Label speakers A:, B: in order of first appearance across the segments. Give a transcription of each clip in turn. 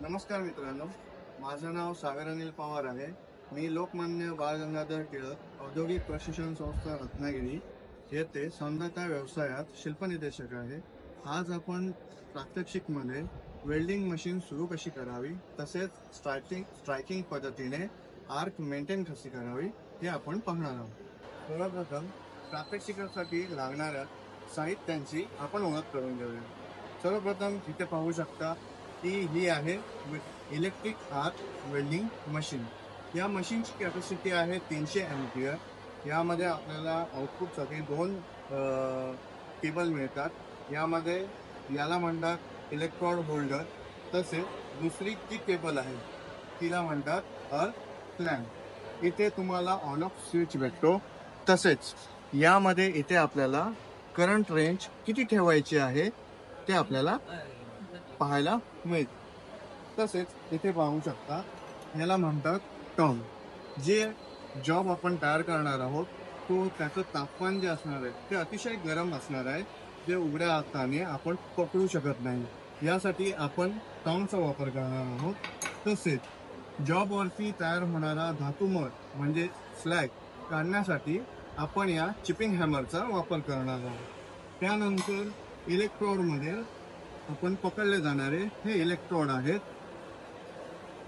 A: नमस्कार मित्रांनो, माझं नाव सागर अनिल पवार आहे. मी लोकमान्य बाळ गंगाधर टिळक औद्योगिक प्रशिक्षण संस्था रत्नागिरी येथे सौंदर्य व्यवसायात शिल्पनिदेशक आहे. आज आपण प्रात्यक्षिकमध्ये वेल्डिंग मशीन सुरू कशी करावी, तसेच स्ट्रायकिंग पद्धतीने आर्क मेंटेन कशी करावी हे आपण पाहणार आहोत. सर्वप्रथम प्रात्यक्षिकासाठी लागणाऱ्या साहित्यांची आपण ओळख करून घेऊया. सर्वप्रथम इथे पाहू शकता की ही आहे इलेक्ट्रिक आर्क वेल्डिंग मशीन. या मशीनची कॅपॅसिटी आहे 300 एम्पियर. यामध्ये आपल्याला आउटपुटसाठी दोन केबल मिळतात. यामध्ये याला म्हणतात इलेक्ट्रोड होल्डर, तसेच दुसरी जी केबल आहे तिला म्हणतात अर्क क्लॅम्प. इथे तुम्हाला ऑन ऑफ स्विच भेटतो. तसेच यामध्ये इथे आपल्याला करंट रेंज किती ठेवायची आहे ते आपल्याला पाहायला मिळते. तसेच इथे पाहू शकता याला म्हणतात टर्म. जे जॉब आपण तयार करणार आहोत तो त्याचं तापमान जे असणार आहे ते अतिशय गरम असणार आहे, जे उघड्या हाताने आपण पकडू शकत नाही. यासाठी आपण टर्मचा वापर करणार आहोत. तसेच जॉबवरती तयार होणारा धातुमळ म्हणजे स्लॅग काढण्यासाठी आपण या चिपिंग हॅमरचा वापर करणार आहोत. त्यानंतर इलेक्ट्रोडमध्ये आपण पकडले जाणारे हे इलेक्ट्रोड आहेत.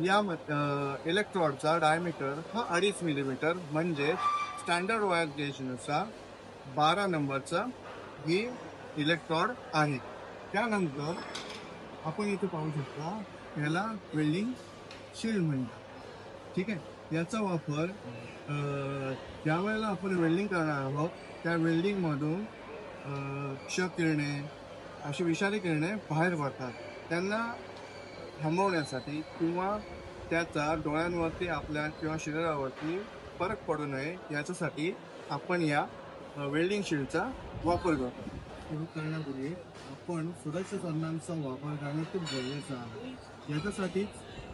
A: या इलेक्ट्रोडचा डायमीटर हा 2.5 मिलीमीटर म्हणजे स्टँडर्ड वायर गेजनुसार 12 नंबरचा ही इलेक्ट्रोड आहे. त्यानंतर आपण इथे पाहू शकता याला वेल्डिंग शील्ड म्हणतात. ठीक आहे. याचा वापर ज्या वेळेला आपण वेल्डिंग करणार आहोत त्या वेल्डिंगमधून क्ष किरणे अशी विषारी किरणे बाहेर पडतात. त्यांना थांबवण्यासाठी किंवा त्याचा डोळ्यांवरती आपल्या किंवा शरीरावरती फरक पडू नये याच्यासाठी आपण या वेल्डिंग शील्डचा वापर करतो. हे करण्यापूर्वी आपण सुरक्षा साधनांचा वापर करणे खूप गरजेचं आहे. याच्यासाठी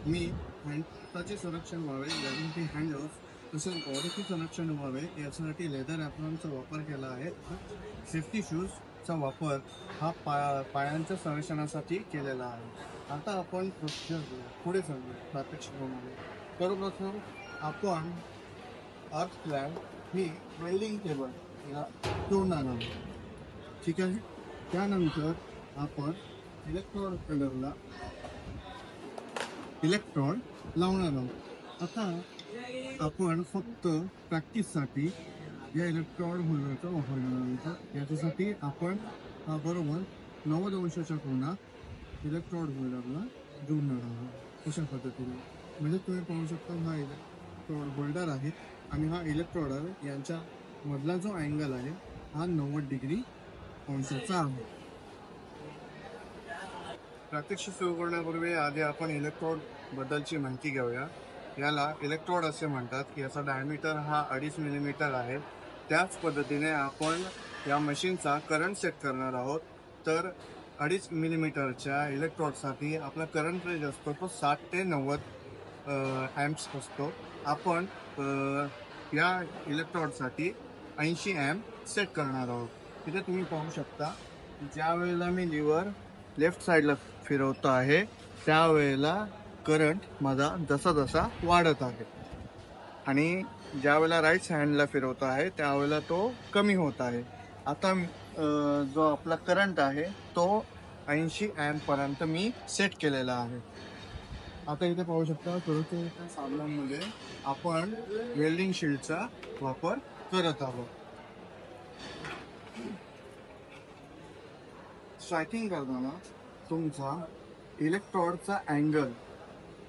A: मी हँडचे संरक्षण व्हावे, गॅरंटी हँडल्स तसेच बॉडीचे संरक्षण व्हावे यासाठी लेदर ॲप्रॉनचा वापर केला आहे. सेफ्टी शूजचा वापर हा पायांच्या संरक्षणासाठी केलेला आहे. आता आपण पुढे चालू प्रात्यक्षिकामध्ये. सर्वप्रथम आपण आर्क क्लॅम्प ही वेल्डिंग केबल या जोडणार आहोत. ठीक आहे. त्यानंतर आपण इलेक्ट्रोड लावणार आहोत. आता आपण फक्त प्रॅक्टिससाठी या इलेक्ट्रोड होल्डरचा वापर करणार आहोत. याच्यासाठी आपण हा बरोबर 90 अंशाच्या कोनात इलेक्ट्रोड होल्डरला जोडणार आहोत. अशा पद्धतीने म्हणजे तुम्ही पाहू शकता हा इलेक्ट्रोड होल्डर आहे आणि हा इलेक्ट्रोड यांच्या मधला जो अँगल आहे हा 90 डिग्री अंशाचा आहे. प्रात्यक्षिक सुरू करण्यापूर्वी आधी आपण इलेक्ट्रोड बद्दलची माहिती घेऊया. याला इलेक्ट्रोड असे म्हणतात की याचा डायमीटर हा 2.5 मिलीमीटर आहे. त्याच पद्धतीने आपण या मशीनचा करंट सेट करणार आहोत. तर 2.5 मिलीमीटरच्या इलेक्ट्रोडसाठी आपला करंट रेंज असतो तो 60 ते 90 ॲम्प्स असतो. आपण या इलेक्ट्रोडसाठी 80 ॲम्प सेट करणार आहोत. तिथे तुम्ही पाहू शकता ज्या वेळेला मी लिव्हर लेफ्ट साईडला फिरवतो आहे त्यावेळेला करंट माझा जसा जसा वाढत आहे आणि ज्या वेळेला राईट हँडला फिरवतो आहे त्यावेळेला तो कमी होत आहे. आता जो आपला करंट आहे तो 80 ॲम्पपर्यंत मी सेट केलेला आहे. आता इथे पाहू शकता सुरक्षेच्या साधनांमध्ये आपण वेल्डिंग शील्डचा वापर करत आहोत. स्ट्रायकिंग करताना तुमचा इलेक्ट्रोडचा अँगल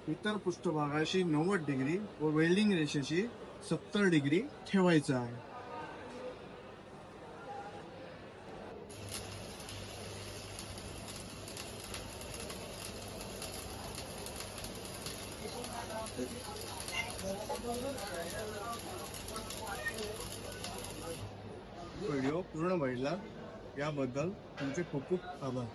A: इतर पृष्ठभागाशी 90 डिग्री व वेल्डिंग रेषेशी 70 डिग्री ठेवायचा आहे. व्हिडिओ पूर्ण बघितला याबद्दल तुमचे खूप खूप आभार.